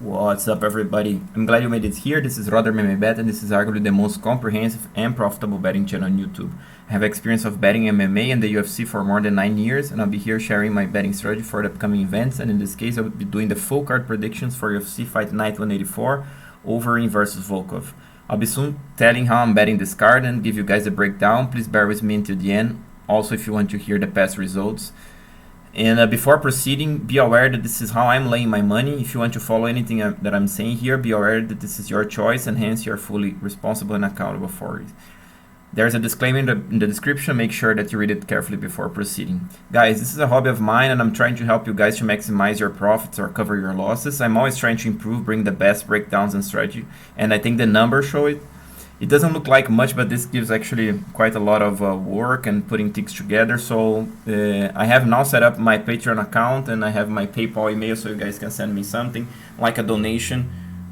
What's up, everybody? I'm glad you made it here. This is Rodder Bet, and this is arguably the most comprehensive and profitable betting channel on YouTube. I have experience of betting MMA and the UFC for more than 9 years, and I'll be here sharing my betting strategy for the upcoming events. And in this case, I will be doing the full card predictions for UFC Fight Night 184, Overeem versus Volkov. I'll be soon telling how I'm betting this card and give you guys a breakdown. Please bear with me until the end. Also, if you want to hear the past results. And before proceeding, be aware that this is how I'm laying my money. If you want to follow anything that I'm saying here, be aware that this is your choice and hence you're fully responsible and accountable for it. There's a disclaimer in the description. Make sure that you read it carefully before proceeding. Guys, this is a hobby of mine and I'm trying to help you guys to maximize your profits or cover your losses. I'm always trying to improve, bring the best breakdowns and strategy, and I think the numbers show it. It doesn't look like much, but this gives actually quite a lot of work and putting things together. So I have now set up my Patreon account and I have my PayPal email, so you guys can send me something like a donation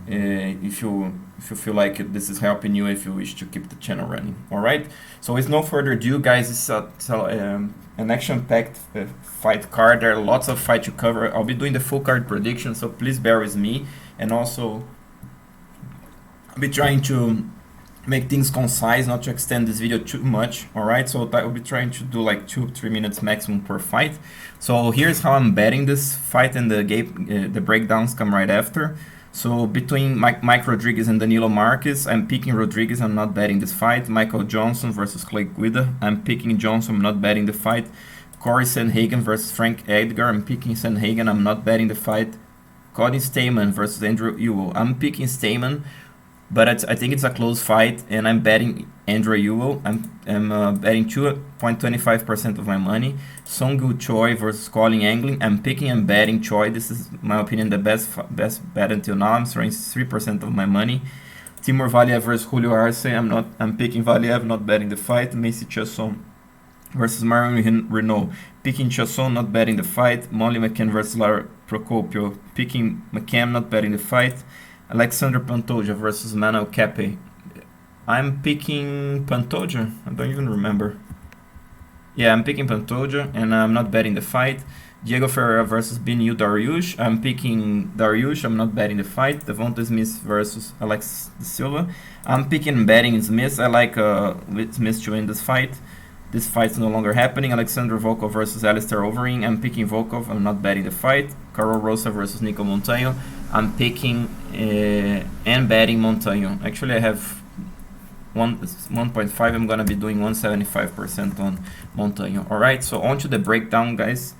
if you feel like this is helping you, if you wish to keep the channel running. All right. So with no further ado, guys, it's an action-packed fight card. There are lots of fight to cover. I'll be doing the full card prediction, so please bear with me. And also, I'll be trying to make things concise, not to extend this video too much. All right, so I will be trying to do like 2-3 minutes maximum per fight. So here's how I'm betting this fight, and the breakdowns come right after. So between Mike Rodriguez and Danilo Marques, I'm picking Rodriguez. I'm not betting this fight. Michael Johnson versus Clay Guida, I'm picking Johnson. I'm not betting the fight. Corey Sandhagen versus Frank Edgar, I'm picking Sandhagen. I'm not betting the fight. Cody Stamann versus Andrew Ewell, I'm picking Stamann, but I think it's a close fight, and I'm betting Andrew Ewell. I'm betting 2.25% of my money. Seungwoo Choi versus Collin Angiln, I'm picking and betting Choi. This is, my opinion, the best bet until now. I'm throwing 3% of my money. Timur Valiev versus Julio ARce, I'm picking Valiev, not betting the fight. Macy Chiasson versus Marion Reneau, picking Chiasson, not betting the fight. McCann versus Lara Procopio, picking McCann, not betting the fight. Alexandre Pantoja versus Manel Kappe, I'm picking Pantoja. I don't even remember. Yeah, I'm picking Pantoja, and I'm not betting the fight. Diego Ferreira versus Beneil Dariush, I'm picking Dariush. I'm not betting the fight. Devonte Smith versus Silva, I'm picking and betting Smith. I like Smith to win this fight. This fight's no longer happening. Alexandre Volkov versus Alistair Overeem, I'm picking Volkov. I'm not betting the fight. Karol Rosa versus Nico Montaño, I'm picking and betting Montaño. Actually, I have 1.5. I'm gonna be doing 175% on Montaño. All right, so on to the breakdown, guys.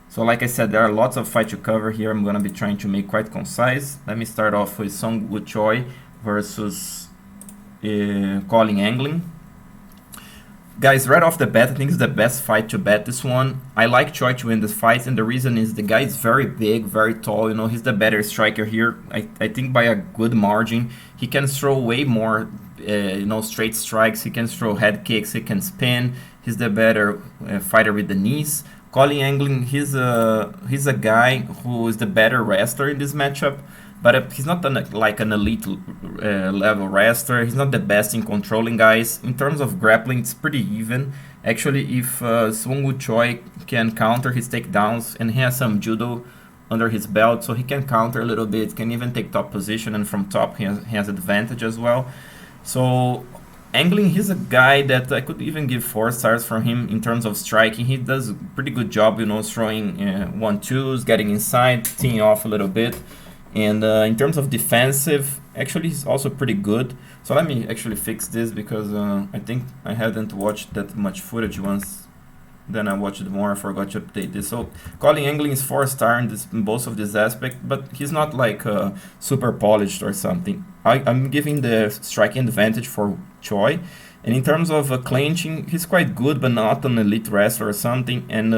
So like I said, there are lots of fight to cover here. I'm gonna be trying to make quite concise. Let me start off with Seungwoo Choi versus Collin Angiln. Guys, right off the bat, I think it's the best fight to bet this one. I like Choi to win this fight, and the reason is the guy is very big, very tall. You know, he's the better striker here. I think by a good margin. He can throw way more, straight strikes. He can throw head kicks. He can spin. He's the better fighter with the knees. Collin Angiln, he's a guy who is the better wrestler in this matchup. But he's not like an elite level wrestler. He's not the best in controlling guys. In terms of grappling, it's pretty even. Actually, if Seungwoo Choi can counter his takedowns, and he has some judo under his belt, so he can counter a little bit, can even take top position, and from top he has advantage as well. So Angiln, he's a guy that I could even give 4 stars for him in terms of striking. He does a pretty good job, throwing 1-2s, getting inside, teeing off a little bit. And in terms of defensive, actually he's also pretty good. So let me actually fix this, because I think I hadn't watched that much footage once. Then I watched more, I forgot to update this. So Collin Angiln is 4-star in both of this aspect, but he's not like super polished or something. I'm giving the striking advantage for Choi. And in terms of clinching, he's quite good, but not an elite wrestler or something. And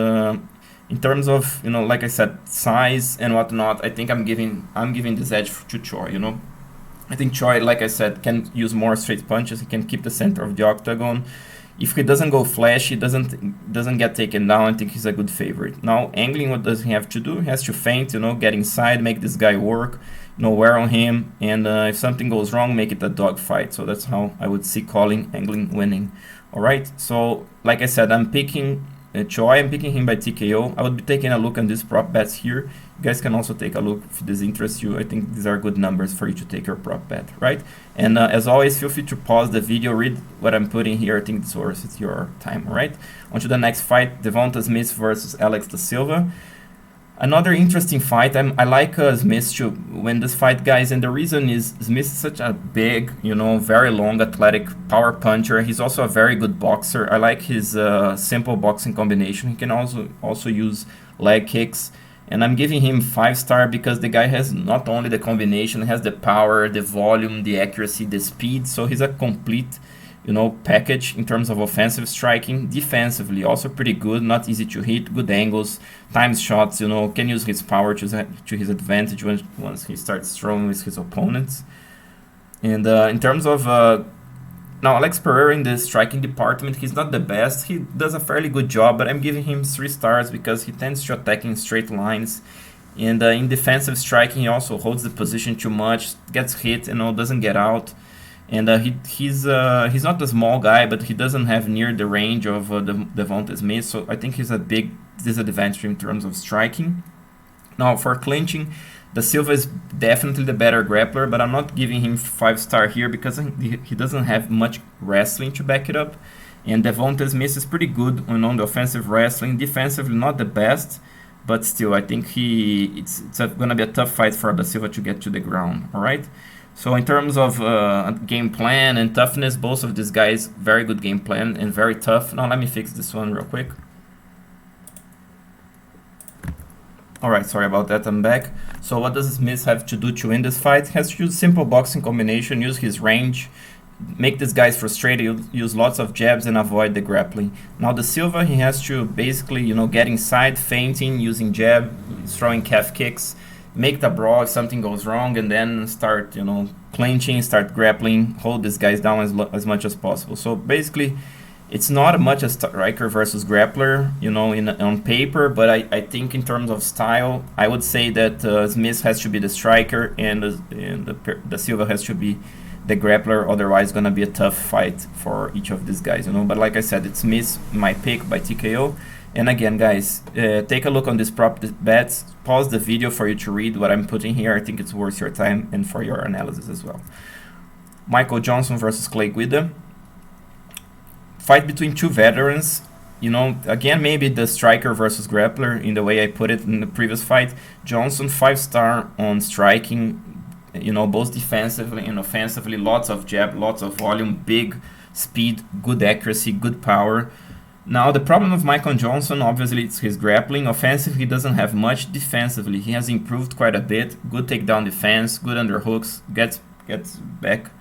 in terms of, like I said, size and whatnot, I think I'm giving this edge to Choi. I think Choi, like I said, can use more straight punches. He can keep the center of the octagon. If he doesn't go flash, he doesn't get taken down. I think he's a good favorite. Now, Angiln, what does he have to do? He has to feint, get inside, make this guy work, wear on him, and if something goes wrong, make it a dog fight. So that's how I would see Collin Angiln winning. All right. So, like I said, I'm picking Choi. I'm picking him by TKO. I would be taking a look on these prop bets here. You guys can also take a look if this interests you. I think these are good numbers for you to take your prop bet, right? And as always, feel free to pause the video, read what I'm putting here. I think it's worth your time, right? On to the next fight, Devonte Smith versus Alex da Silva. Another interesting fight. I like Smith to win this fight, guys, and the reason is Smith is such a big, very long, athletic power puncher. He's also a very good boxer. I like his simple boxing combination. He can also use leg kicks, and I'm giving him 5-star because the guy has not only the combination, he has the power, the volume, the accuracy, the speed. So he's a complete package in terms of offensive striking. Defensively, also pretty good, not easy to hit, good angles, times shots, can use his power to his advantage once he starts throwing with his opponents. And in terms of now, Alex Ferreira in the striking department, he's not the best. He does a fairly good job, but I'm giving him 3 stars because he tends to attack in straight lines. And in defensive striking, he also holds the position too much, gets hit, doesn't get out. And he's not a small guy, but he doesn't have near the range of Devonte Smith, so I think he's a big disadvantage in terms of striking. Now, for clinching, da Silva is definitely the better grappler, but I'm not giving him 5-star here because he doesn't have much wrestling to back it up. And Devonte Smith is pretty good on the offensive wrestling. Defensively, not the best, but still, I think it's going to be a tough fight for da Silva to get to the ground, all right? So in terms of game plan and toughness, both of these guys, very good game plan and very tough. Now let me fix this one real quick. Alright, sorry about that, I'm back. So what does Smith have to do to win this fight? He has to use simple boxing combination, use his range, make these guys frustrated, use lots of jabs and avoid the grappling. Now da Silva, he has to basically, get inside, feinting, using jab, throwing calf kicks, make the brawl if something goes wrong, and then start, clinching, start grappling, hold these guys down as much as possible. So basically, it's not much a striker versus grappler, on paper, but I think in terms of style, I would say that Smith has to be the striker and da Silva has to be the grappler. Otherwise, it's gonna be a tough fight for each of these guys, But like I said, it's Smith, my pick by TKO. And again, guys, take a look on these prop bets. Pause the video for you to read what I'm putting here. I think it's worth your time and for your analysis as well. Michael Johnson versus Clay Guida. Fight between two veterans. Again, maybe the striker versus grappler in the way I put it in the previous fight. Johnson, 5-star on striking, both defensively and offensively. Lots of jab, lots of volume, big speed, good accuracy, good power. Now, the problem with Michael Johnson, obviously, it's his grappling. Offensively, he doesn't have much. Defensively, he has improved quite a bit. Good takedown defense, good underhooks, gets back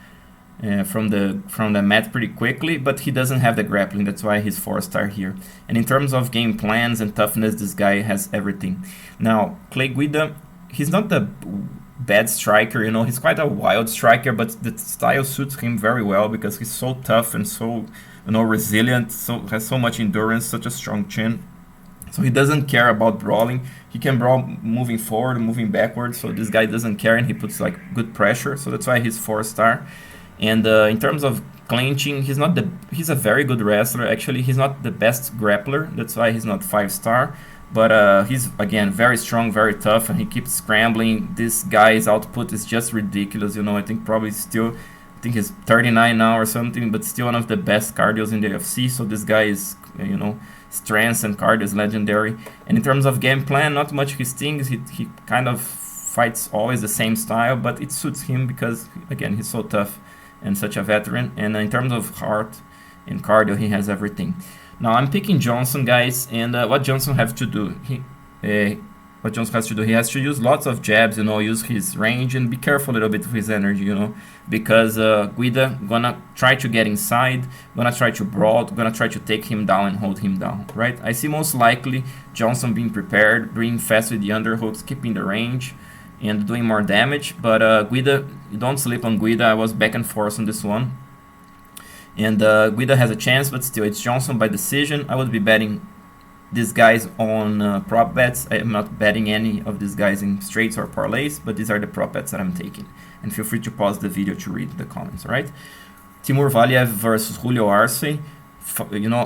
from the mat pretty quickly, but he doesn't have the grappling. That's why he's 4-star here. And in terms of game plans and toughness, this guy has everything. Now, Clay Guida, he's not the bad striker, he's quite a wild striker, but the style suits him very well because he's so tough and so resilient, has so much endurance, such a strong chin. So he doesn't care about brawling. He can brawl moving forward, moving backwards. So this guy doesn't care, and he puts good pressure. So that's why he's 4-star. And in terms of clinching, he's a very good wrestler. Actually, he's not the best grappler. That's why he's not 5-star. But he's, again, very strong, very tough, and he keeps scrambling. This guy's output is just ridiculous. I think probably still, I think he's 39 now or something, but still one of the best cardios in the UFC. So this guy is, strength and cardio is legendary. And in terms of game plan, not much his things. He kind of fights always the same style, but it suits him because, again, he's so tough and such a veteran. And in terms of heart and cardio, he has everything. Now I'm picking Johnson, guys, and what Johnson has to do? What Johnson has to do? He has to use lots of jabs, use his range and be careful a little bit with his energy, because Guida gonna try to get inside, gonna try to brawl, gonna try to take him down and hold him down, right? I see most likely Johnson being prepared, being fast with the underhooks, keeping the range, and doing more damage. But Guida, don't sleep on Guida. I was back and forth on this one. And Guida has a chance, but still, it's Johnson by decision. I would be betting these guys on prop bets. I am not betting any of these guys in straights or parlays, but these are the prop bets that I'm taking. And feel free to pause the video to read the comments, all right? Timur Valiev versus Julio ARce.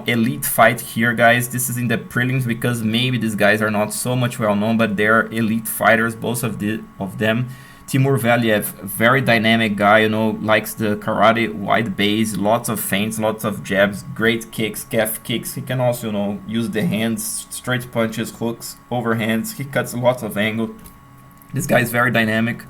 elite fight here, guys. This is in the prelims because maybe these guys are not so much well known, but they're elite fighters, both of them. Timur Valiev, very dynamic guy, likes the karate, wide base, lots of feints, lots of jabs, great kicks, calf kicks. He can also, use the hands, straight punches, hooks, overhands. He cuts lots of angle. This guy is very dynamic.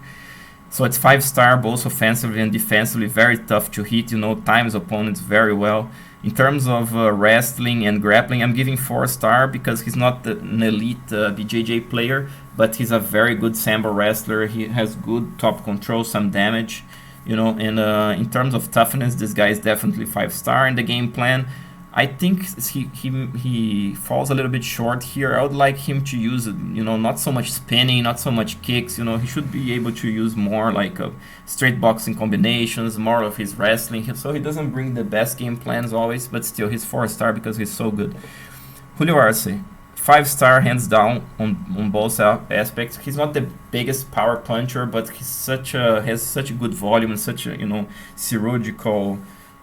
So it's 5-star, both offensively and defensively, very tough to hit, times opponents very well. In terms of wrestling and grappling, I'm giving 4-star because he's not an elite BJJ player, but he's a very good sambo wrestler. He has good top control, some damage, and in terms of toughness, this guy is definitely 5-star. In the game plan, I think he falls a little bit short here. I would like him to use, not so much spinning, not so much kicks. He should be able to use more like straight boxing combinations, more of his wrestling. So he doesn't bring the best game plans always, but still he's 4-star because he's so good. Julio Arce, 5-star hands down on both aspects. He's not the biggest power puncher, but he's has such a good volume and such a chirurgical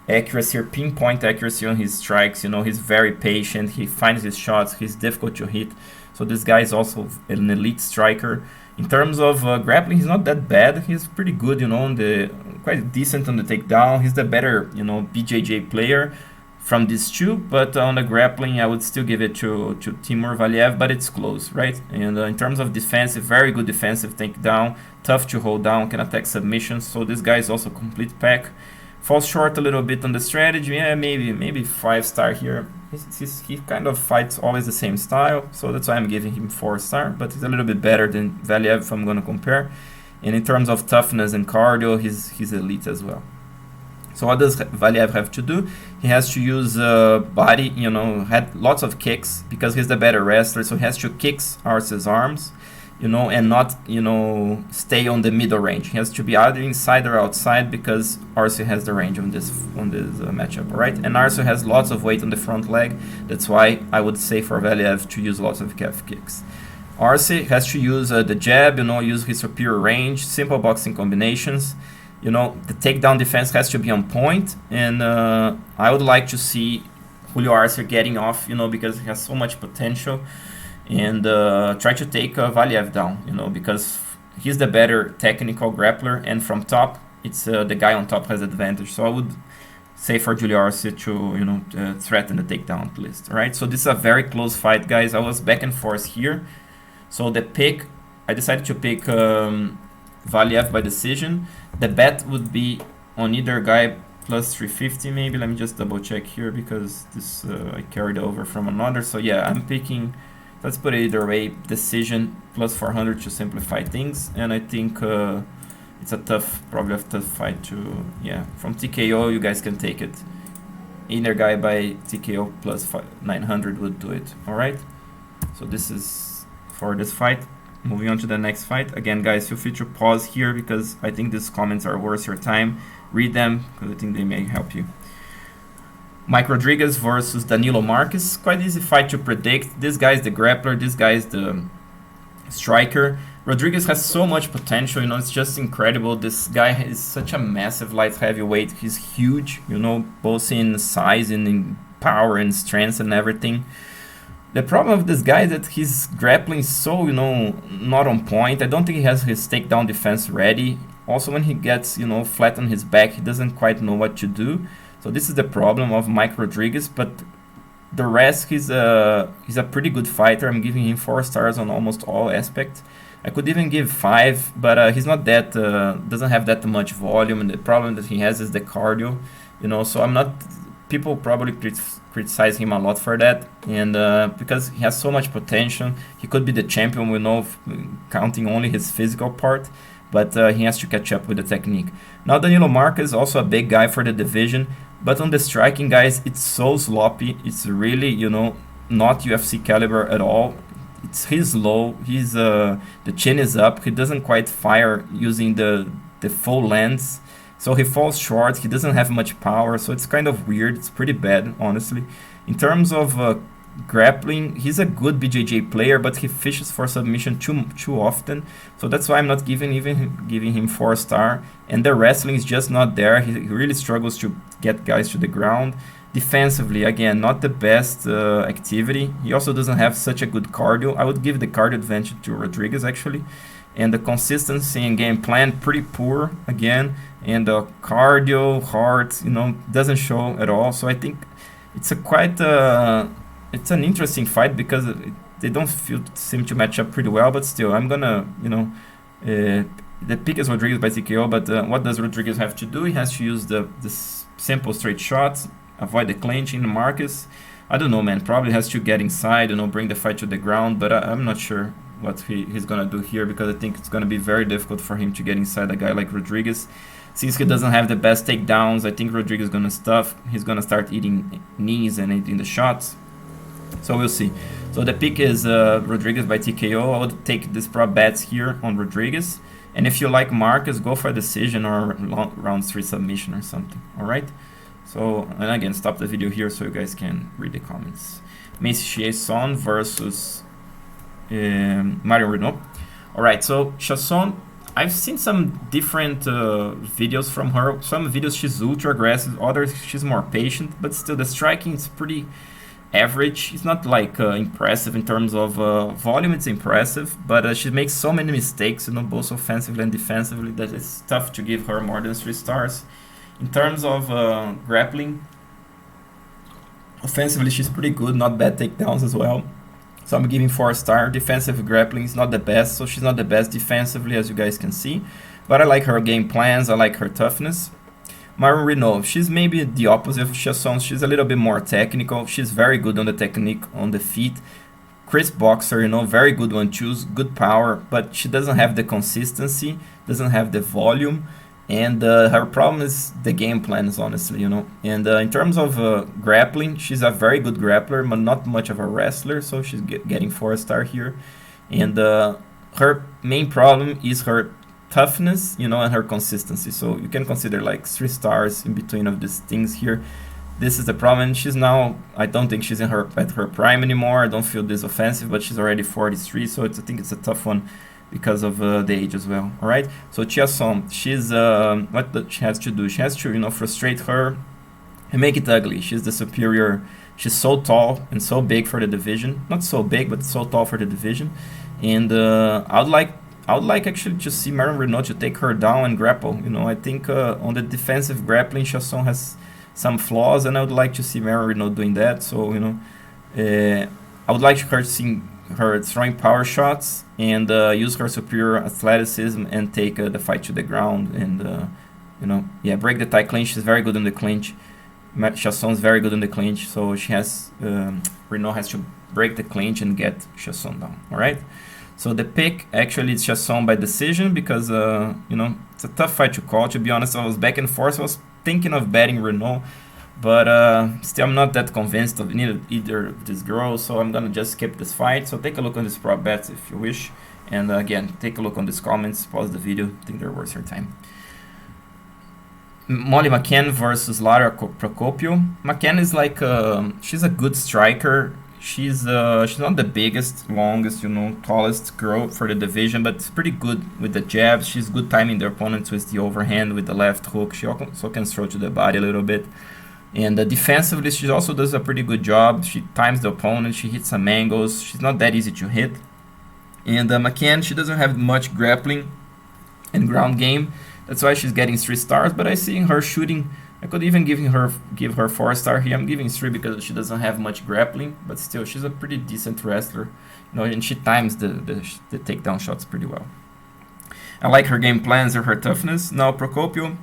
accuracy or pinpoint accuracy on his strikes. He's very patient. He finds his shots. He's difficult to hit. So this guy is also an elite striker. In terms of grappling, he's not that bad. He's pretty good, quite decent on the takedown. He's the better, BJJ player from these two. But on the grappling, I would still give it to Timur Valiev, but it's close, right? And in terms of defensive, very good defensive takedown, tough to hold down, can attack submissions. So this guy is also complete pack. Falls short a little bit on the strategy. Yeah, maybe 5-star here. He kind of fights always the same style, so that's why I'm giving him 4-star. But he's a little bit better than Valiev if I'm gonna compare. And in terms of toughness and cardio, he's elite as well. So what does Valiev have to do? He has to use body. Had lots of kicks because he's the better wrestler. So he has to kick Arce's arms. And not, stay on the middle range. He has to be either inside or outside because Arce has the range on this matchup, all right? And Arce has lots of weight on the front leg. That's why I would say for Valiev to use lots of calf kicks. Arce has to use the jab, use his superior range, simple boxing combinations. The takedown defense has to be on point. And I would like to see Julio Arce getting off, because he has so much potential. And try to take Valiev down, because he's the better technical grappler, and from top, it's the guy on top has advantage. So I would say for Julio Arce to threaten the takedown at least, right? So this is a very close fight, guys. I was back and forth here. So I decided to pick Valiev by decision. The bet would be on either guy plus 350 maybe. Let me just double check here because this I carried over from another. So yeah, I'm picking. Let's put it either way, decision plus 400 to simplify things. And I think it's probably a tough fight to, from TKO, you guys can take it. Either guy by TKO plus 900 would do it, all right? So this is for this fight. Moving on to the next fight. Again, guys, feel free to pause here because I think these comments are worth your time. Read them because I think they may help you. Mike Rodriguez versus Danilo Marques. Quite easy fight to predict. This guy is the grappler. This guy is the striker. Rodriguez has so much potential. It's just incredible. This guy is such a massive light heavyweight. He's huge, both in size and in power and strength and everything. The problem with this guy is that his grappling is so, not on point. I don't think he has his takedown defense ready. Also, when he gets, flat on his back, he doesn't quite know what to do. So this is the problem of Mike Rodriguez, but the rest, he's a pretty good fighter. I'm giving him 4 stars on almost all aspects. I could even give 5, but he's not that, doesn't have that much volume, and the problem that he has is the cardio, so I'm not, people probably criticize him a lot for that, and because he has so much potential. He could be the champion, counting only his physical part, but he has to catch up with the technique. Now Danilo Marques is also a big guy for the division, but on the striking, guys, it's so sloppy. It's really, not UFC caliber at all. He's low. The chin is up. He doesn't quite fire using the full lens. So he falls short. He doesn't have much power. So it's kind of weird. It's pretty bad, honestly. In terms of grappling, he's a good BJJ player, but he fishes for submission too often. So that's why I'm not giving him 4 star. And the wrestling is just not there. He really struggles to get guys to the ground. Defensively, again, not the best activity. He also doesn't have such a good cardio. I would give the cardio advantage to Rodriguez, actually. And the consistency and game plan, pretty poor, again. And the cardio, heart, doesn't show at all. So I think it's it's an interesting fight because they don't seem to match up pretty well. But still, I'm gonna, the pick is Rodriguez by TKO. But what does Rodriguez have to do? He has to use the simple straight shots, avoid the clinching. Marques, I don't know, man. Probably has to get inside, bring the fight to the ground. But I'm not sure what he's gonna do here, because I think it's gonna be very difficult for him to get inside a guy like Rodriguez. Since he doesn't have the best takedowns, I think Rodriguez is gonna stuff. He's gonna start eating knees and eating the shots. So we'll see. So the pick is Rodriguez by TKO. I would take this prop bets here on Rodriguez. And if you like Marques, go for a decision or round 3 submission or something. All right. So, and again, stop the video here so you guys can read the comments. Macy Chiasson versus Marion Reneau. All right. So Chiasson, I've seen some different videos from her. Some videos she's ultra aggressive, others she's more patient, but still the striking is pretty average. It's not like impressive in terms of volume. It's impressive, but she makes so many mistakes, both offensively and defensively, that it's tough to give her more than 3 stars. In terms of grappling, offensively she's pretty good, not bad takedowns as well. So I'm giving 4 star. Defensive grappling is not the best, so she's not the best defensively, as you guys can see. But I like her game plans, I like her toughness. Marion Reneau, she's maybe the opposite of Chiasson. She's a little bit more technical. She's very good on the technique on the feet. Crisp boxer, very good 1-2s, good power, but she doesn't have the consistency, doesn't have the volume, and her problem is the game plans, honestly, And in terms of grappling, she's a very good grappler, but not much of a wrestler, so she's getting 4 star here. And her main problem is her toughness, and her consistency. So you can consider like 3 stars in between of these things here. This is the problem. She's now, I don't think she's at her prime anymore. I don't feel this offensive, but she's already 43, so I think it's a tough one because of the age as well. All right. So Chiasson, she's what she has to do? She has to frustrate her and make it ugly. She's the superior. She's so tall and so big for the division. Not so big, but so tall for the division. And I would like actually to see Marion Reneau to take her down and grapple. I think on the defensive grappling, Chiasson has some flaws, and I would like to see Marion Reneau doing that. So I would like her to see her throwing power shots and use her superior athleticism and take the fight to the ground and break the tie clinch. She's very good in the clinch. Chiasson is very good in the clinch, so she has Reneau has to break the clinch and get Chiasson down. All right. So the pick actually is Chiasson by decision because it's a tough fight to call. To be honest, I was back and forth. I was thinking of betting Reneau, but still I'm not that convinced of either of these girls. So I'm gonna just skip this fight. So take a look on these prop bets if you wish, and again take a look on these comments. Pause the video. I think they're worth your time. Molly McCann versus Lara Procopio. McCann is like she's a good striker. She's not the biggest, longest, tallest girl for the division, but pretty good with the jabs. She's good timing the opponents with the overhand, with the left hook. She also can throw to the body a little bit. And defensively, she also does a pretty good job. She times the opponent. She hits some angles. She's not that easy to hit. And McCann, she doesn't have much grappling and ground game. That's why she's getting 3 stars. But I see her shooting. I could even give her 4 star here. I'm giving 3 because she doesn't have much grappling, but still she's a pretty decent wrestler, and she times the takedown shots pretty well. I like her game plans or her toughness. Now Procopio,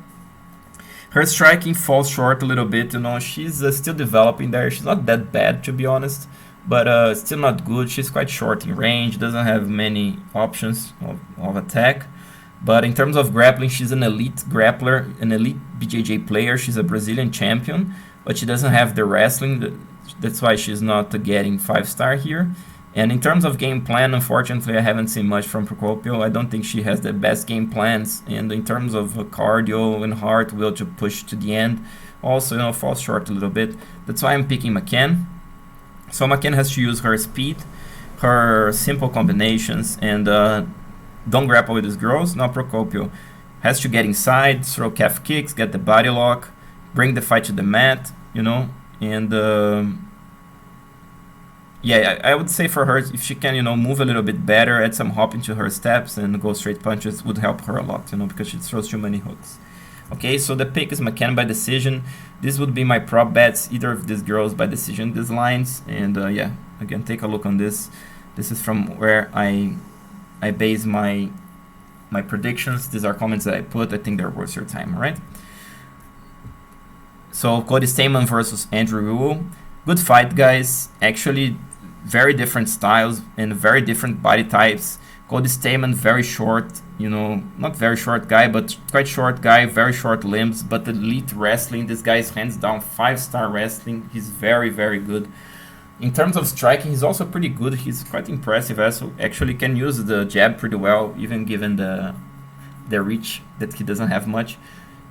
her striking falls short a little bit. She's still developing there. She's not that bad, to be honest, but still not good. She's quite short in range. Doesn't have many options of attack. But in terms of grappling, she's an elite grappler, an elite BJJ player. She's a Brazilian champion, but she doesn't have the wrestling. That's why she's not getting 5 star here. And in terms of game plan, unfortunately, I haven't seen much from Procopio. I don't think she has the best game plans. And in terms of cardio and heart, will to push to the end, also falls short a little bit. That's why I'm picking McCann. So McCann has to use her speed, her simple combinations, and don't grapple with these girls. Now Procopio has to get inside, throw calf kicks, get the body lock, bring the fight to the mat, And yeah, I would say for her, if she can, move a little bit better, add some hop into her steps and go straight punches, would help her a lot, because she throws too many hooks. Okay, so the pick is McCann by decision. This would be my prop bets, either of these girls by decision, these lines. And yeah, again, take a look on this. This is from where I base my predictions. These are comments that I put. I think they're worth your time, all right? So Cody Stamann versus Andrew Ewell. Good fight, guys. Actually, very different styles and very different body types. Cody Stamann, very short, not very short guy, but quite short guy, very short limbs, but elite wrestling. This guy is hands down 5-star wrestling. He's very, very good. In terms of striking, he's also pretty good. He's quite impressive. Also, actually can use the jab pretty well, even given the reach that he doesn't have much.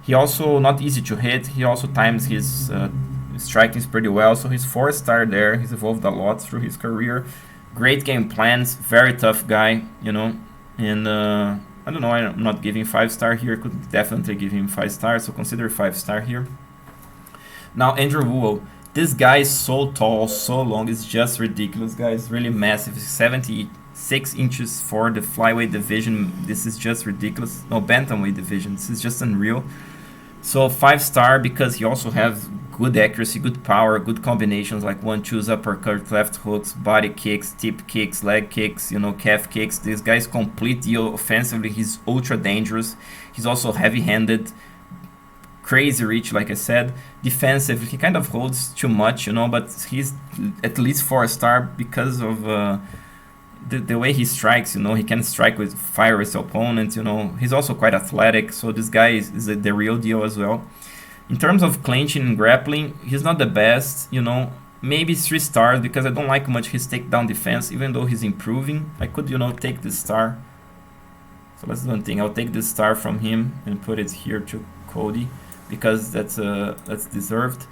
He also not easy to hit. He also times his striking pretty well. So he's 4-star there. He's evolved a lot through his career. Great game plans. Very tough guy, And I don't know. I'm not giving 5-star here. Could definitely give him 5-star. So consider 5-star here. Now Andrew Ewell. This guy is so tall, so long. It's just ridiculous, guys. Really massive. 76 inches for the flyweight division. This is just ridiculous. No, bantamweight division. This is just unreal. So 5-star because he also has good accuracy, good power, good combinations like 1-2s, uppercut, left hooks, body kicks, tip kicks, leg kicks, calf kicks. This guy's complete deal offensively. He's ultra dangerous. He's also heavy-handed, crazy reach, like I said. Defensively, he kind of holds too much, but he's at least 4-star because of the way he strikes. He can strike with fire his opponents. He's also quite athletic, so this guy is the real deal as well. In terms of clinching and grappling, he's not the best. Maybe 3 stars because I don't like much his takedown defense, even though he's improving. I could take this star. So let's do one thing. I'll take this star from him and put it here to Cody, because that's deserved.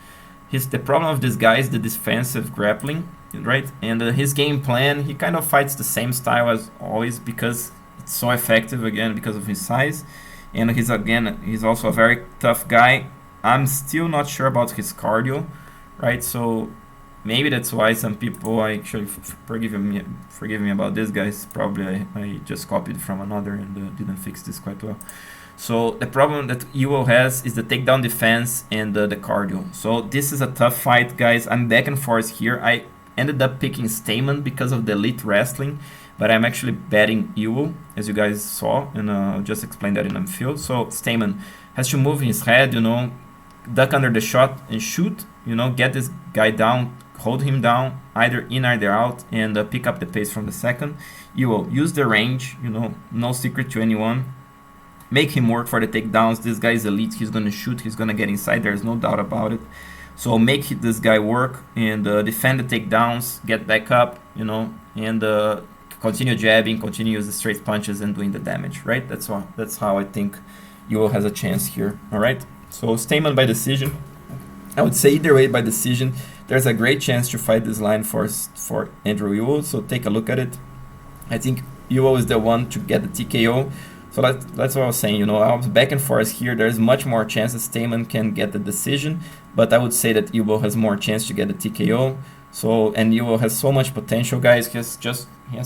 The problem of this guy is the defensive grappling, right? And his game plan, he kind of fights the same style as always because it's so effective, again, because of his size. And he's also a very tough guy. I'm still not sure about his cardio, right? So maybe that's why some people actually forgive me about this, guys. Probably I just copied from another and didn't fix this quite well. So the problem that Ewell has is the takedown defense and the cardio. So this is a tough fight, guys. I'm back and forth here. I ended up picking Stamann because of the elite wrestling, but I'm actually betting Ewell, as you guys saw, and I'll just explain that in a few. So Stamann has to move his head, duck under the shot and shoot, get this guy down, hold him down, either in or either out, and pick up the pace from the second. Ewell, use the range, no secret to anyone. Make him work for the takedowns. This guy is elite. He's going to shoot. He's going to get inside. There's no doubt about it. So make this guy work and defend the takedowns, get back up, and continue jabbing, continue using straight punches and doing the damage, right? That's how I think Ewell has a chance here, all right? So Stamann by decision. I would say either way by decision. There's a great chance to fight this line for Andrew Ewell, so take a look at it. I think Ewell is the one to get the TKO. So that's what I was saying, I was back and forth here. There's much more chance that Stamann can get the decision, but I would say that Ewell has more chance to get the TKO. And Ewell has so much potential, guys. He has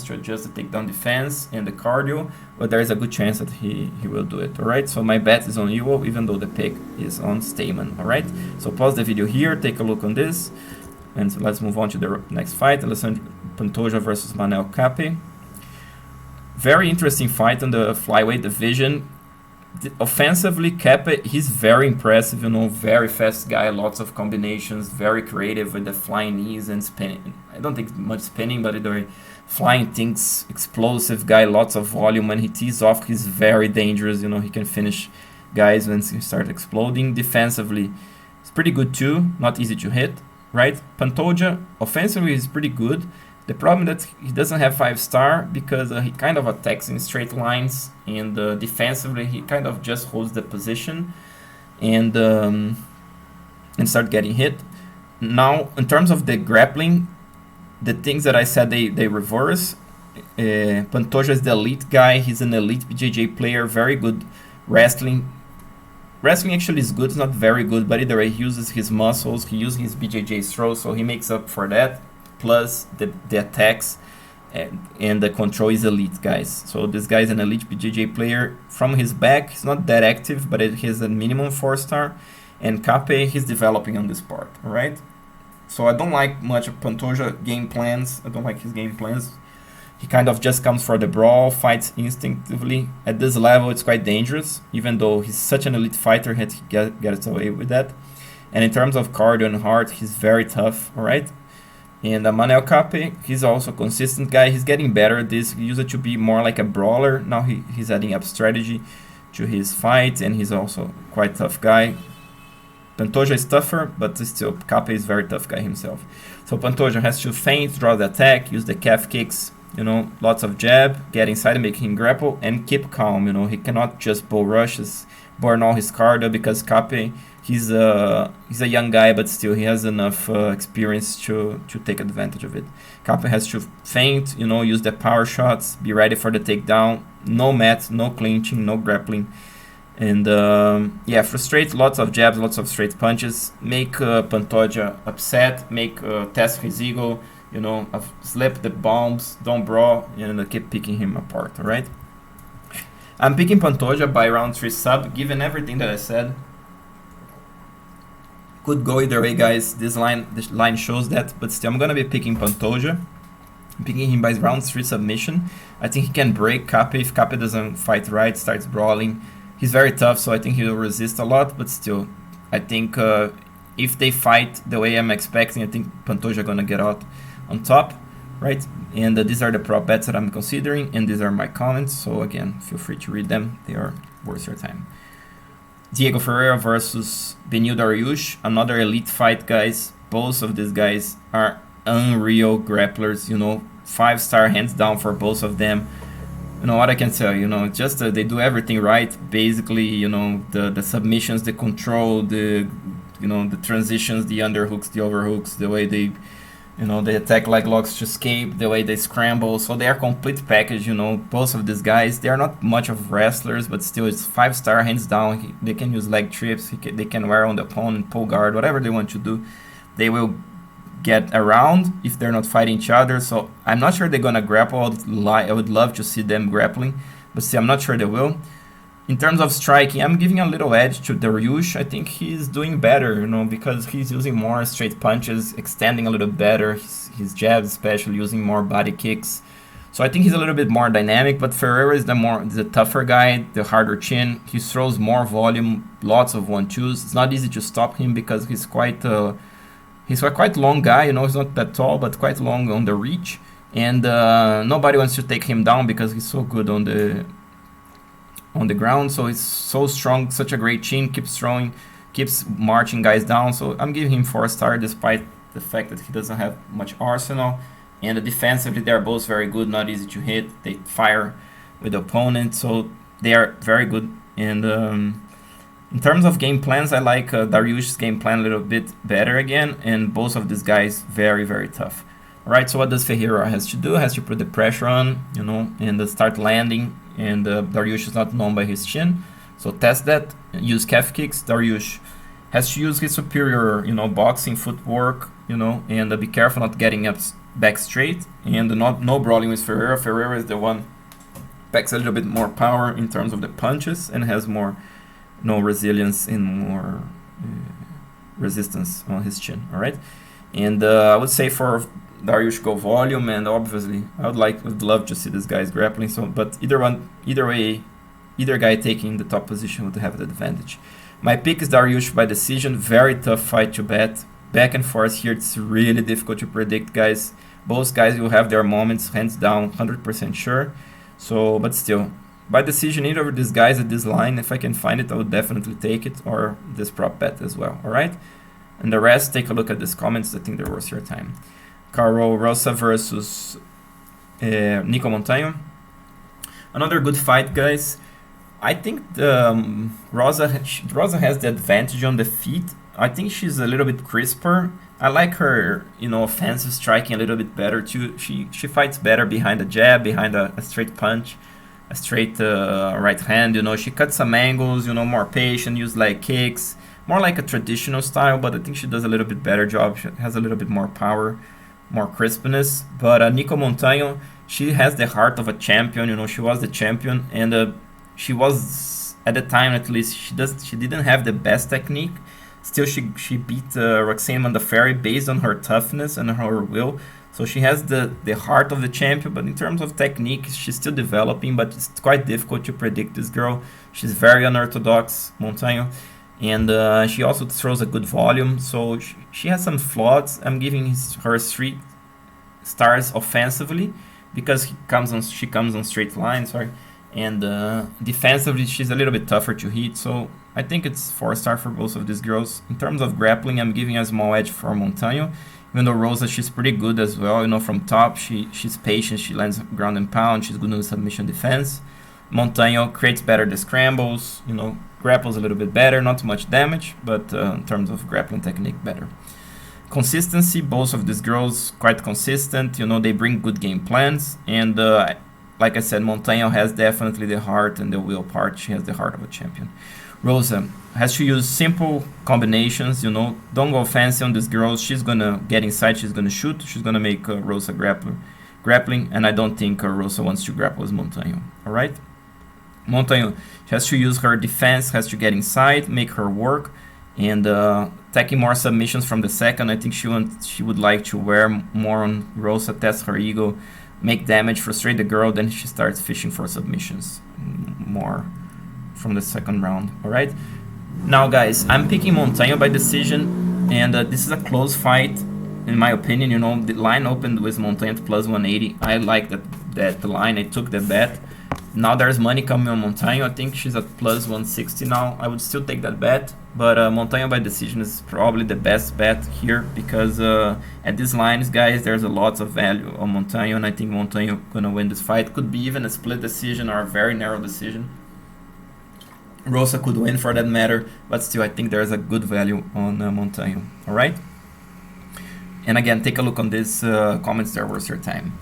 to adjust the takedown defense and the cardio, but there is a good chance that he will do it, all right? So my bet is on Ewell, even though the pick is on Stamann, all right? So pause the video here, take a look on this, and so let's move on to the next fight. Alexandre Pantoja versus Manel Kappe. Very interesting fight in the flyweight division. Offensively, Kappe, he's very impressive, very fast guy, lots of combinations, very creative with the flying knees and spinning. I don't think much spinning, but either flying things, explosive guy, lots of volume. When he tees off, he's very dangerous. He can finish guys when he starts exploding. Defensively, it's pretty good too, not easy to hit, right? Pantoja, offensively, is pretty good. The problem that he doesn't have 5-star because he kind of attacks in straight lines, and defensively he kind of just holds the position and start getting hit. Now, in terms of the grappling, the things that I said they reverse. Pantoja is the elite guy. He's an elite BJJ player, very good wrestling. wrestling actually is good. It's not very good, but either way, he uses his muscles. He uses his BJJ throw, so he makes up for that. Plus the attacks and the control is elite, guys. So this guy is an elite BJJ player. From his back, he's not that active, but he has a minimum 4-star. And Kappe, he's developing on this part, alright? So I don't like much of Pantoja game plans. I don't like his game plans. He kind of just comes for the brawl, fights instinctively. At this level, it's quite dangerous, even though he's such an elite fighter, he gets away with that. And in terms of cardio and heart, he's very tough, alright? And Manel Kappe, he's also a consistent guy. He's getting better at this. He used to be more like a brawler. Now he's adding up strategy to his fights, and he's also quite a tough guy. Pantoja is tougher, but still, Kappe is a very tough guy himself. So Pantoja has to feint, draw the attack, use the calf kicks, lots of jab, get inside and make him grapple, and keep calm. He cannot just bull rushes, burn all his cardio, because Kappe, he's a young guy, but still he has enough experience to take advantage of it. Kappe has to feint, use the power shots, be ready for the takedown, no mat, no clinching, no grappling. And frustrate, lots of jabs, lots of straight punches, make Pantoja upset, test his ego, slip the bombs, don't brawl, and keep picking him apart, alright? I'm picking Pantoja by round 3 sub, given everything that I said. Could go either way, guys. This line shows that, but still I'm gonna be picking Pantoja. I'm picking him by round 3 submission. I think he can break Kappe if Kappe doesn't fight right, starts brawling. He's very tough, so I think he will resist a lot, but still, I think if they fight the way I'm expecting, I think Pantoja gonna get out on top, right? And these are the prop bets that I'm considering, and these are my comments, so again, feel free to read them. They are worth your time. Diego Ferreira versus Beneil Dariush, another elite fight, guys. Both of these guys are unreal grapplers, 5-star hands down for both of them. What I can tell you, just they do everything right. Basically, the submissions, the control, the transitions, the underhooks, the overhooks, the way they, they attack like logs to escape, the way they scramble. So they are complete package, both of these guys. They are not much of wrestlers, but still it's 5-star hands down. They can use leg trips, they can wear on the opponent, pull guard, whatever they want to do. They will get around if they're not fighting each other. So I'm not sure they're gonna grapple. I would love to see them grappling, but see, I'm not sure they will. In terms of striking, I'm giving a little edge to Dariush. I think he's doing better, because he's using more straight punches, extending a little better, his jabs especially, using more body kicks. So I think he's a little bit more dynamic, but Ferreira is the tougher guy, the harder chin. He throws more volume, lots of 1-2s. It's not easy to stop him because he's quite he's a quite long guy, he's not that tall, but quite long on the reach. And nobody wants to take him down because he's so good on the ground. So he's so strong, such a great chin, keeps throwing, keeps marching guys down. So I'm giving him 4-star despite the fact that he doesn't have much arsenal. And defensively, they're both very good, not easy to hit. They fire with the opponent, so they are very good. And in terms of game plans, I like Dariush's game plan a little bit better again, and both of these guys very, very tough. Alright, so what does Ferreira has to do? Has to put the pressure on, and start landing, and Dariush is not known by his chin, so test that, use calf kicks. Dariush has to use his superior, boxing footwork, and be careful not getting up back straight, and no brawling with Ferreira. Ferreira is the one packs a little bit more power in terms of the punches and has more resilience and more resistance on his chin. All right, and I would say for Dariush, go volume, and obviously I would love to see this guys grappling. So, but either way, either guy taking the top position would have the advantage. My pick is Dariush by decision. Very tough fight to bet. Back and forth here, it's really difficult to predict, guys. Both guys will have their moments, hands down, 100% sure. So, but still, by decision, either of these guys at this line, if I can find it, I would definitely take it, or this prop bet as well, alright? And the rest, take a look at these comments, I think they're worth your time. Karol Rosa versus Nico Montaño. Another good fight, guys. I think Rosa has the advantage on the feet. I think she's a little bit crisper. I like her, offensive striking a little bit better too. She fights better behind a jab, behind a straight punch. a straight right hand. She cut some angles, more patient, use leg kicks, more like a traditional style, but I think she does a little bit better job. She has a little bit more power, more crispness. But Nico Montaño, she has the heart of a champion. She was the champion, and she was, at the time at least, she didn't have the best technique. Still, she beat Roxanne Modafferi based on her toughness and her will. So she has the heart of the champion, but in terms of technique, she's still developing, but it's quite difficult to predict this girl. She's very unorthodox, Montaño, and she also throws a good volume, so she has some flaws. I'm giving her 3 stars offensively, because she comes on straight lines, sorry, and defensively she's a little bit tougher to hit, so I think it's 4-star for both of these girls. In terms of grappling, I'm giving a small edge for Montaño, even though Rosa, she's pretty good as well. From top, she's patient, she lands ground and pound, she's good on the submission defense. Montaño creates better the scrambles, grapples a little bit better, not too much damage, but in terms of grappling technique, better. Consistency, both of these girls quite consistent, they bring good game plans, and like I said, Montaño has definitely the heart and the will part. She has the heart of a champion. Rosa has to use simple combinations, don't go fancy on these girls. She's gonna get inside, she's gonna shoot, she's gonna make Rosa grappling, and I don't think Rosa wants to grapple with Montaño. Alright? Montaño, she has to use her defense, has to get inside, make her work, and taking more submissions from the second. I think she would like to wear more on Rosa, test her ego, make damage, frustrate the girl, then she starts fishing for submissions more from the second round. Alright, now guys, I'm picking Montaño by decision, and this is a close fight in my opinion. The line opened with Montaño at plus 180. I like that line. I took the bet. Now there's money coming on Montaño. I think she's at plus 160 now. I would still take that bet, but Montaño by decision is probably the best bet here, because at these lines, guys, there's a lot of value on Montaño, and I think Montaño gonna win this fight. Could be even a split decision or a very narrow decision. Rosa could win for that matter, but still I think there's a good value on Montaño. Alright? And again, take a look on these comments, they're worth your time.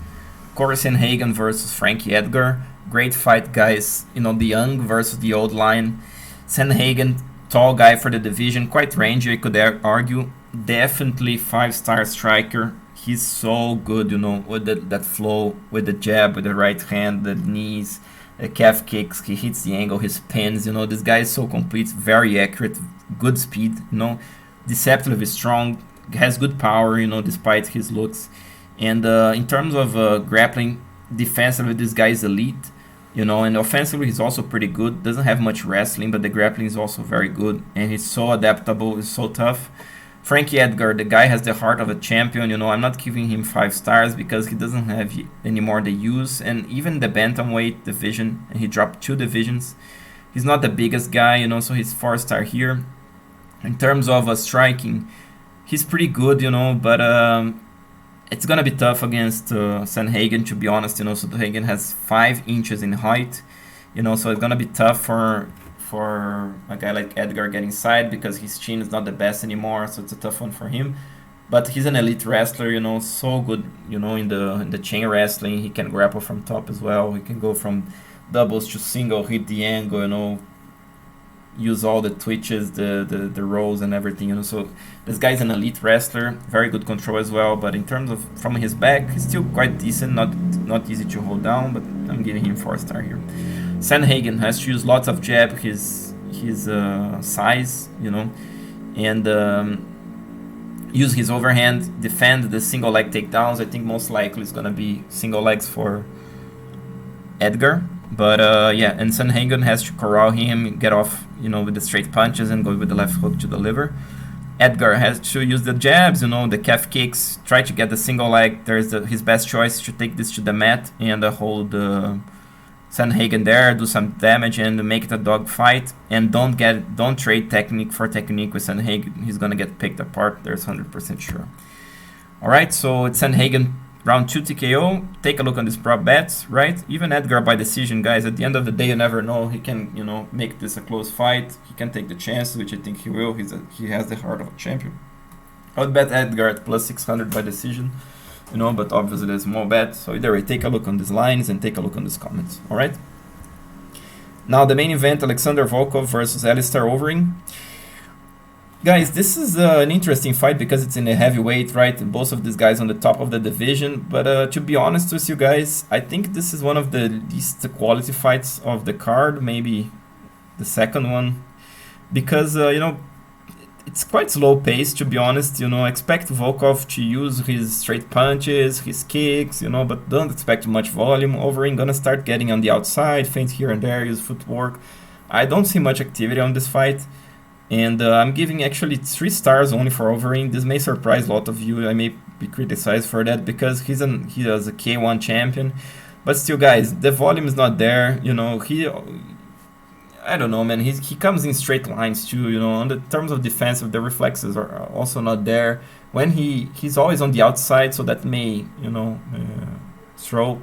Corey Sandhagen versus Frankie Edgar. Great fight, guys. The young versus the old line. Sandhagen, tall guy for the division, quite rangy, I could argue. Definitely 5-star striker. He's so good, with that flow, with the jab, with the right hand, the knees, calf kicks, he hits the angle, his pins, this guy is so complete, very accurate, good speed, deceptively strong, has good power, despite his looks. And in terms of grappling, defensively, this guy is elite, and offensively, he's also pretty good. Doesn't have much wrestling, but the grappling is also very good, and he's so adaptable, he's so tough. Frankie Edgar, the guy has the heart of a champion. I'm not giving him 5 stars because he doesn't have anymore the use, and even the bantamweight division, and he dropped 2 divisions. He's not the biggest guy, so he's 4-star here. In terms of striking, he's pretty good, but it's gonna be tough against Sandhagen, to be honest. Sandhagen has 5 inches in height, so it's gonna be tough for a guy like Edgar get inside, because his chin is not the best anymore, so it's a tough one for him. But he's an elite wrestler, so good, in the chain wrestling. He can grapple from top as well. He can go from doubles to single, hit the angle, use all the twitches, the rolls and everything, So this guy's an elite wrestler, very good control as well. But in terms of from his back, he's still quite decent, not easy to hold down, but I'm giving him 4-star here. Sandhagen has to use lots of jab, his size, and use his overhand, defend the single leg takedowns. I think most likely it's gonna be single legs for Edgar, but and Sandhagen has to corral him, get off, with the straight punches and go with the left hook to deliver. Edgar has to use the jabs, the calf kicks, try to get the single leg. There's his best choice to take this to the mat and hold Sandhagen there, do some damage and make it a dog fight, and don't trade technique for technique with Sandhagen. He's gonna get picked apart, there's 100% sure. Alright, so it's Sandhagen round 2 TKO. Take a look on these prop bets, right? Even Edgar by decision, guys. At the end of the day, you never know. He can, make this a close fight. He can take the chances, which I think he will. He has the heart of a champion. I would bet Edgar at plus 600 by decision. But obviously there's more bet. So either way, take a look on these lines and take a look on these comments. All right. Now the main event, Alexander Volkov versus Alistair Overeem. Guys, this is an interesting fight because it's in the heavyweight, right? Both of these guys on the top of the division. But to be honest with you guys, I think this is one of the least quality fights of the card, maybe the second one. Because, it's quite slow pace, to be honest. Expect Volkov to use his straight punches, his kicks, but don't expect much volume. Overeem gonna start getting on the outside, feint here and there, use footwork. I don't see much activity on this fight. And I'm giving actually 3 stars only for Overeem. This may surprise a lot of you. I may be criticized for that because he is a K1 champion. But still, guys, the volume is not there. I don't know, man. He comes in straight lines too. On the terms of defensive, the reflexes are also not there. When he's always on the outside, so that may throw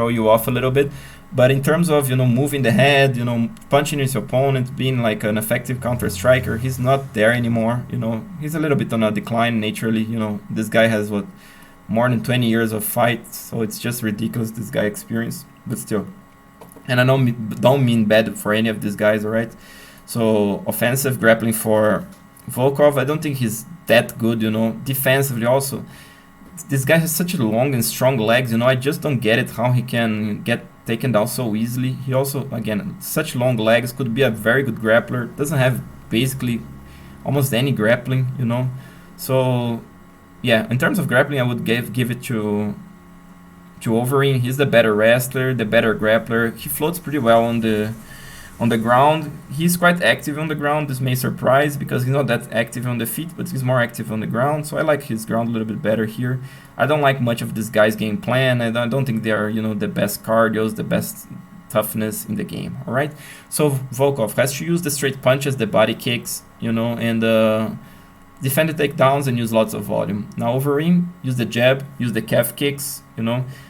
you off a little bit. But in terms of moving the head, punching his opponent, being like an effective counter striker, he's not there anymore. He's a little bit on a decline naturally. This guy has more than 20 years of fight, so it's just ridiculous, this guy experience. But still, and I don't mean bad for any of these guys, all right? So offensive grappling for Volkov, I don't think he's that good. Defensively also, this guy has such long and strong legs. I just don't get it how he can get taken down so easily. He also, again, such long legs, could be a very good grappler. Doesn't have basically almost any grappling, So yeah, in terms of grappling, I would give it to Overeem. He's the better wrestler, the better grappler. He floats pretty well on the ground. He's quite active on the ground. This may surprise because he's not that active on the feet, but he's more active on the ground. So I like his ground a little bit better here. I don't like much of this guy's game plan. I don't think they are, the best cardios, the best toughness in the game. All right. So Volkov has to use the straight punches, the body kicks, and defend the takedowns and use lots of volume. Now Overeem, use the jab, use the calf kicks.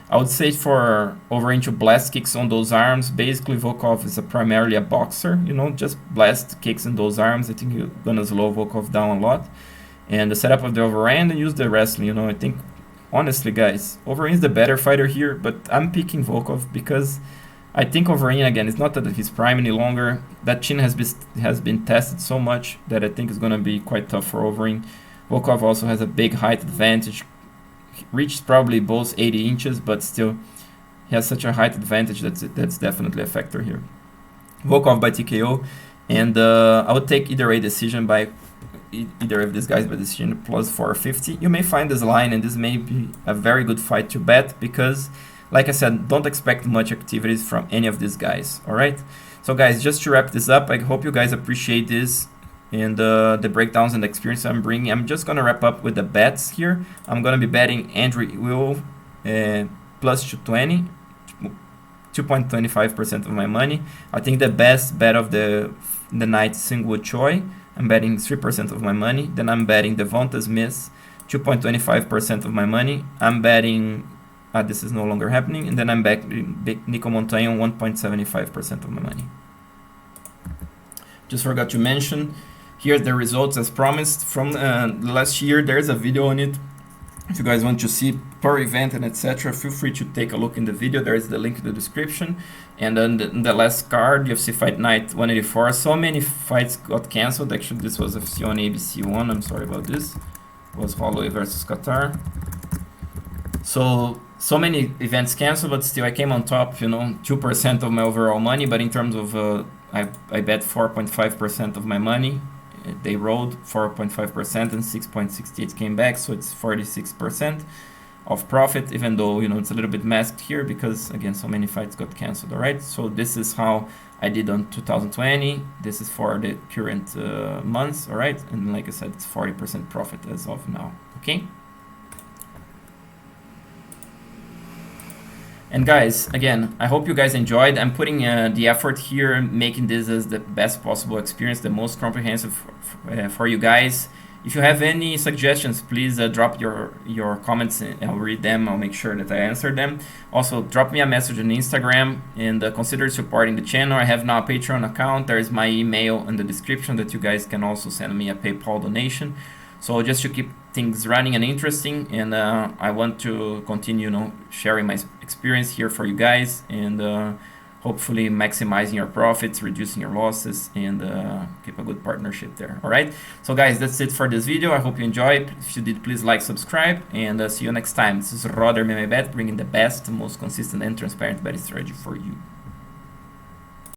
I would say for Overeem to blast kicks on those arms. Basically, Volkov is primarily a boxer. Just blast kicks in those arms. I think you're gonna slow Volkov down a lot. And the setup of the overhand and use the wrestling. I think, honestly, guys, Overeem is the better fighter here. But I'm picking Volkov because I think Overeem, again, it's not that he's prime any longer. That chin has been tested so much that I think it's gonna be quite tough for Overeem. Volkov also has a big height advantage. Reached probably both 80 inches, but still he has such a height advantage that's definitely a factor here. Volkov by TKO, and I would take either a decision by either of these guys by decision plus 450. You may find this line, and this may be a very good fight to bet because, like I said, don't expect much activities from any of these guys. All right, so guys, just to wrap this up, I hope you guys appreciate this and the breakdowns and the experience I'm bringing. I'm just gonna wrap up with the bets here. I'm gonna be betting Ewell plus 220, 2.25% of my money. I think the best bet of the night is Seungwoo Choi. I'm betting 3% of my money. Then I'm betting Devonte's miss, 2.25% of my money. I'm betting this is no longer happening, and then I'm betting Nico Montaño, 1.75% of my money. Just forgot to mention, here the results as promised from last year. There's a video on it. If you guys want to see per event and etc., feel free to take a look in the video. There is the link in the description. And then the last card, UFC Fight Night 184. So many fights got cancelled. Actually, this was FC on ABC 1. I'm sorry about this. It was Holloway versus Qatar. So many events canceled, but still I came on top, 2% of my overall money. But in terms of, I bet 4.5% of my money. They rolled 4.5% and 6.68 came back, so it's 46% of profit, even though it's a little bit masked here because again so many fights got cancelled. All right, so this is how I did on 2020. This is for the current months. All right, and like I said, it's 40% profit as of now. Okay. And guys, again, I hope you guys enjoyed. I'm putting the effort here, making this as the best possible experience, the most comprehensive for you guys. If you have any suggestions, please drop your comments. I'll read them. I'll make sure that I answer them. Also, drop me a message on Instagram and consider supporting the channel. I have now a Patreon account. There is my email in the description that you guys can also send me a PayPal donation. So just to keep things running and interesting, and I want to continue, sharing my experience here for you guys, and hopefully maximizing your profits, reducing your losses, and keep a good partnership there. All right. So guys, that's it for this video. I hope you enjoyed. If you did, please like, subscribe, and see you next time. This is Roder MMA Bet, bringing the best, most consistent, and transparent betting strategy for you.